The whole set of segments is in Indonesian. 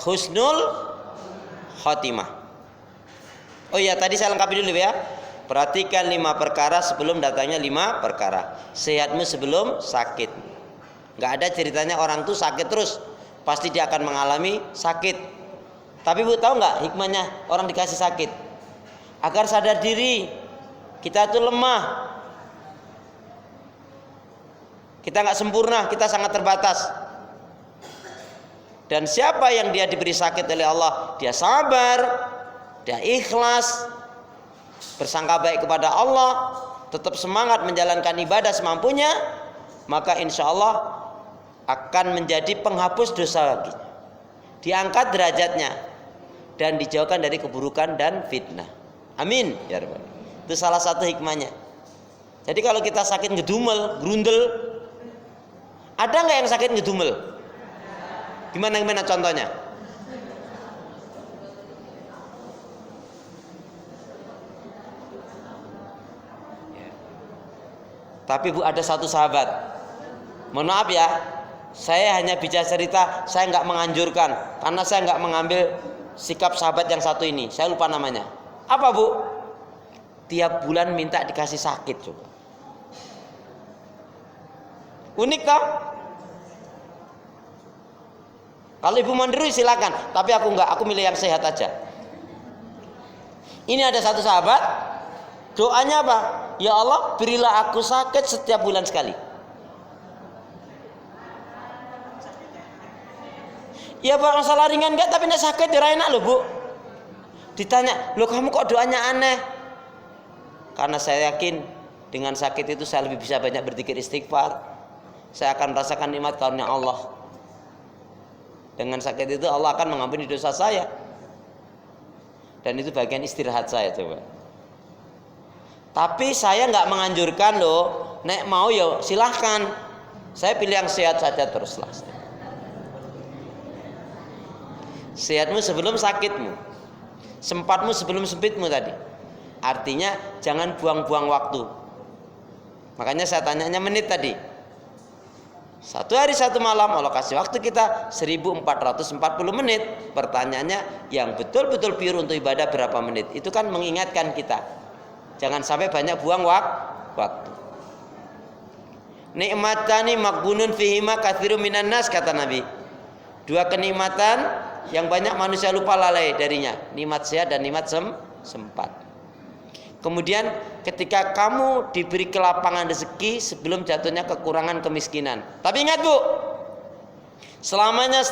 husnul khotimah. Oh iya, tadi saya lengkapi dulu ya. Perhatikan 5 perkara sebelum datangnya 5 perkara. Sehatmu sebelum sakit. Nggak ada ceritanya orang tuh sakit terus, pasti dia akan mengalami sakit. Tapi Bu tahu nggak hikmahnya orang dikasih sakit? Agar sadar diri, kita itu lemah, kita nggak sempurna, kita sangat terbatas. Dan siapa yang dia diberi sakit oleh Allah, dia sabar, dia ikhlas, bersangka baik kepada Allah, tetap semangat menjalankan ibadah semampunya, maka insya Allah akan menjadi penghapus dosa lagi, diangkat derajatnya dan dijauhkan dari keburukan dan fitnah. Amin ya rabbal. Itu salah satu hikmahnya. Jadi kalau kita sakit ngedumel, grundel, ada nggak yang sakit ngedumel? Gimana contohnya? Tapi Bu, ada satu sahabat, mohon maaf ya, saya hanya bicara cerita, saya nggak menganjurkan, karena saya nggak mengambil sikap sahabat yang satu ini. Saya lupa namanya. Apa Bu? Tiap bulan minta dikasih sakit coba. Unik toh? Kalau ibu mandiri silakan, tapi aku enggak, aku milih yang sehat aja. Ini ada satu sahabat, doanya apa? Ya Allah, berilah aku sakit setiap bulan sekali. Ya Pak, masalah ringan enggak, tapi nek sakit ya enak loh Bu. Ditanya, loh kamu kok doanya aneh? Karena saya yakin dengan sakit itu saya lebih bisa banyak berzikir istighfar. Saya akan merasakan nikmat karunia Allah. Dengan sakit itu Allah akan mengampuni dosa saya. Dan itu bagian istirahat saya coba. Tapi saya nggak menganjurkan loh, nek mau ya silahkan. Saya pilih yang sehat saja teruslah. Sehatmu sebelum sakitmu, sempatmu sebelum sempitmu tadi. Artinya jangan buang-buang waktu. Makanya saya tanyanya menit tadi. 1 hari 1 malam Allah kasih waktu kita 1440 menit. Pertanyaannya yang betul-betul pure untuk ibadah berapa menit? Itu kan mengingatkan kita. Jangan sampai banyak buang waktu. Nikmatani maghbunun fihima katsirun minan nas, kata Nabi. 2 kenikmatan yang banyak manusia lupa lalai darinya, nikmat sehat dan nikmat sempat. Kemudian ketika kamu diberi kelapangan rezeki sebelum jatuhnya kekurangan kemiskinan. Tapi ingat Bu, selamanya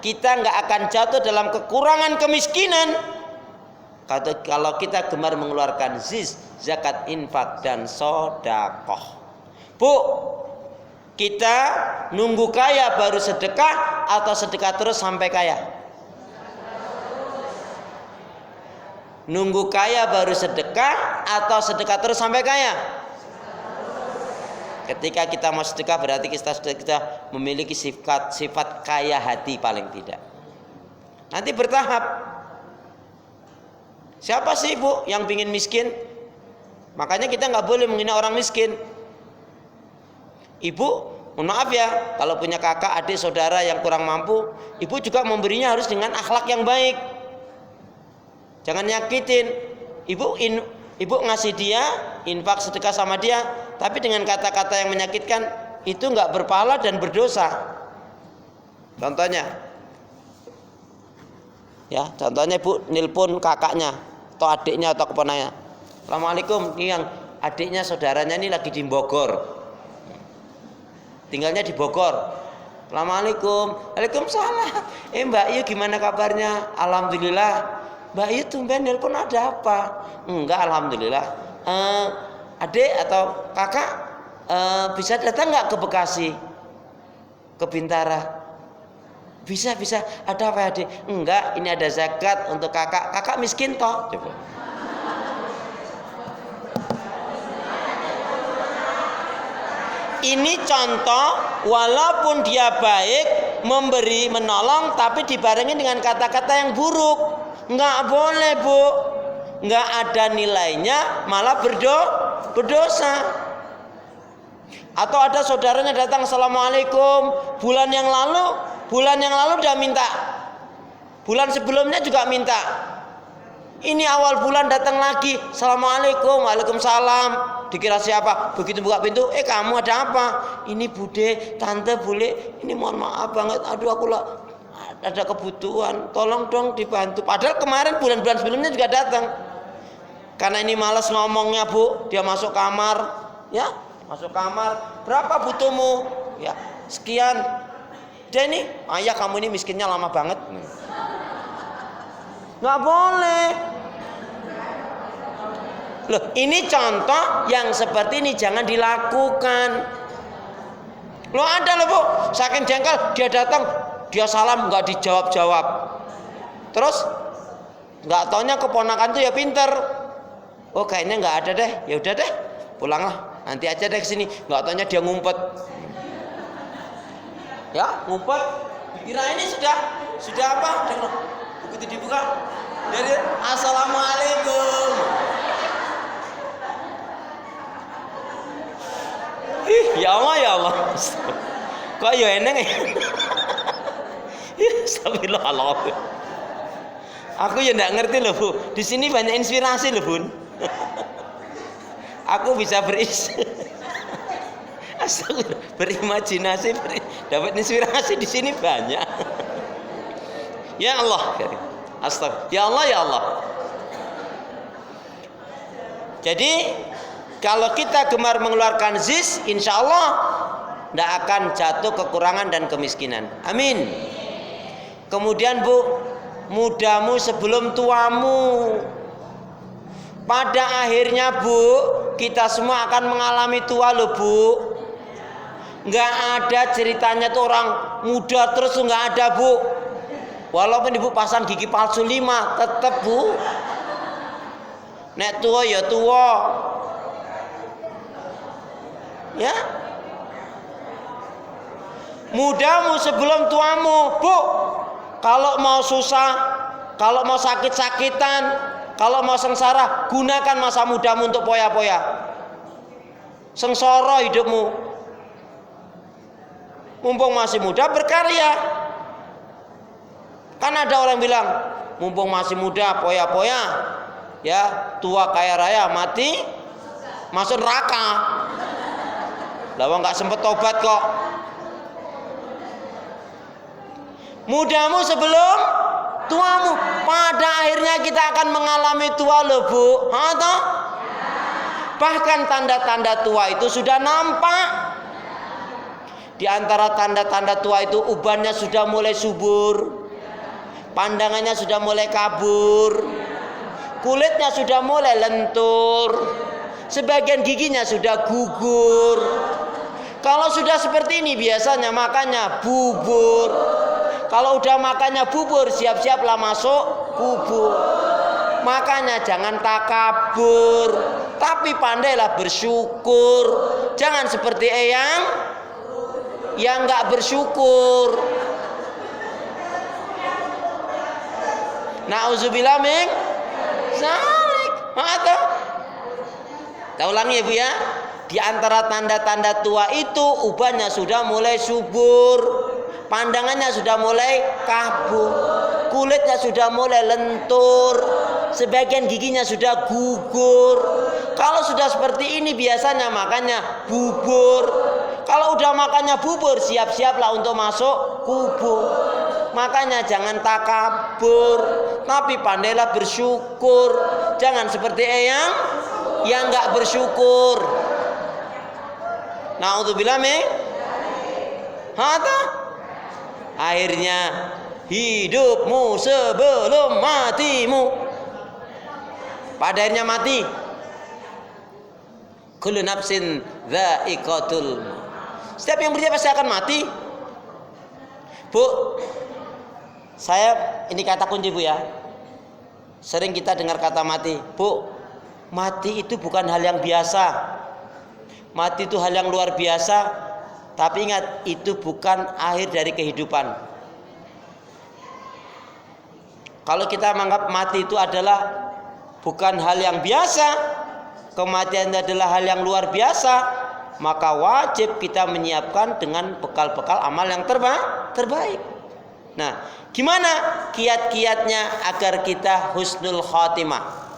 kita nggak akan jatuh dalam kekurangan kemiskinan kalau kita gemar mengeluarkan zakat, infak dan sedekah. Bu, kita nunggu kaya baru sedekah atau sedekah terus sampai kaya? Nunggu kaya baru sedekah atau sedekah terus sampai kaya? Ketika kita mau sedekah berarti kita memiliki sifat kaya hati paling tidak. Nanti bertahap. Siapa sih Bu yang pingin miskin? Makanya kita nggak boleh menghina orang miskin. Ibu, mohon maaf ya, kalau punya kakak, adik, saudara yang kurang mampu, ibu juga memberinya harus dengan akhlak yang baik. Jangan nyakitin. Ibu ngasih dia, infak sedekah sama dia, tapi dengan kata-kata yang menyakitkan, itu nggak berpahala dan berdosa. Contohnya, ya, contohnya ibu nelpon kakaknya atau adiknya atau keponanya. Assalamualaikum, ini yang adiknya saudaranya ini lagi di Bogor, tinggalnya di Bogor. Assalamualaikum. Waalaikumsalam. Mbak Yu gimana kabarnya? Alhamdulillah. Mbak Yu tumben nelpon, ada apa? Enggak, alhamdulillah. Adik atau kakak bisa datang nggak ke Bekasi, ke Bintara? Bisa. Ada apa adik? Enggak, ini ada zakat untuk kakak. Kakak miskin toh? Coba. Ini contoh, walaupun dia baik memberi, menolong, tapi dibarengi dengan kata-kata yang buruk. Nggak boleh Bu, nggak ada nilainya, malah berdosa. Atau ada saudaranya datang, Assalamualaikum, bulan yang lalu udah minta Bulan sebelumnya juga minta. Ini awal bulan datang lagi, assalamualaikum, waalaikumsalam. Dikira siapa? Begitu buka pintu, kamu ada apa? Ini bude, tante, boleh? Ini mohon maaf banget. Aduh, aku lah ada kebutuhan. Tolong dong dibantu. Padahal kemarin bulan-bulan sebelumnya juga datang. Karena ini malas ngomongnya, Bu, dia masuk kamar, ya, masuk kamar. Berapa butuhmu? Ya, sekian. Dia ini, ayah kamu ini miskinnya lama banget. Nggak boleh. Loh, ini contoh yang seperti ini jangan dilakukan. Loh, ada loh, Bu, saking jengkel dia datang, dia salam nggak dijawab-jawab. Terus nggak taunya keponakan tuh ya pinter. Oh, kayaknya nggak ada deh. Ya udah deh, pulanglah. Nanti aja deh kesini. Nggak taunya dia ngumpet. Ya, ngumpet. Dikira ini sudah apa? Begitu dibuka, jadi assalamualaikum. Ya Allah, ya Allah. Kok ya eneng ya? Astagfirullah. Aku ya enggak ngerti loh, Bu. Di sini banyak inspirasi loh, Bun. Aku bisa berimajinasi, dapat inspirasi di sini banyak. Ya Allah. Astagfirullah. Ya Allah, ya Allah. Jadi kalau kita gemar mengeluarkan zis, insya Allah tidak akan jatuh kekurangan dan kemiskinan. Amin. Kemudian, Bu, mudamu sebelum tuamu. Pada akhirnya, Bu, kita semua akan mengalami tua loh, Bu. Nggak ada ceritanya tuh orang muda terus nggak ada, Bu. Walaupun Ibu pasang gigi palsu 5, tetap, Bu. Nek tua ya tua. Ya. Mudamu sebelum tuamu, Bu. Kalau mau susah, kalau mau sakit-sakitan, kalau mau sengsara, gunakan masa mudamu untuk poya-poya. Sengsara hidupmu. Mumpung masih muda, berkarya. Kan ada orang bilang, mumpung masih muda, poya-poya. Ya, tua kaya raya, mati masuk neraka. Lawang nggak sempet tobat kok. Mudamu sebelum tuamu. Pada akhirnya kita akan mengalami tua loh, Bu. Atau bahkan tanda-tanda tua itu sudah nampak. Di antara tanda-tanda tua itu ubannya sudah mulai subur, pandangannya sudah mulai kabur, kulitnya sudah mulai lentur, sebagian giginya sudah gugur. Kalau sudah seperti ini biasanya makannya bubur. Kalau udah makannya bubur, siap-siaplah masuk kubur. Makanya jangan takabur, tapi pandailah bersyukur. Jangan seperti eyang yang nggak bersyukur. Nauzubillah min zalik. Kita ulangi ya, Bu, ya. Di antara tanda-tanda tua itu ubannya sudah mulai subur, pandangannya sudah mulai kabur, kulitnya sudah mulai lentur, sebagian giginya sudah gugur. Kalau sudah seperti ini biasanya makannya bubur. Kalau udah makannya bubur, siap-siaplah untuk masuk kubur. Makanya jangan takabur, tapi pandailah bersyukur. Jangan seperti eyang yang nggak bersyukur. Na'udzubillah min hata. Akhirnya hidupmu sebelum matimu. Pada akhirnya mati. Kullu nafsin dha'iqatul. Setiap yang bernyawa pasti akan mati. Bu, saya ini kata kunci, Bu, ya. Sering kita dengar kata mati. Bu, mati itu bukan hal yang biasa. Mati itu hal yang luar biasa. Tapi ingat, itu bukan akhir dari kehidupan. Kalau kita menganggap mati itu adalah bukan hal yang biasa, kematian adalah hal yang luar biasa, maka wajib kita menyiapkan dengan bekal-bekal amal yang terbaik. Nah, gimana kiat-kiatnya agar kita husnul khotimah?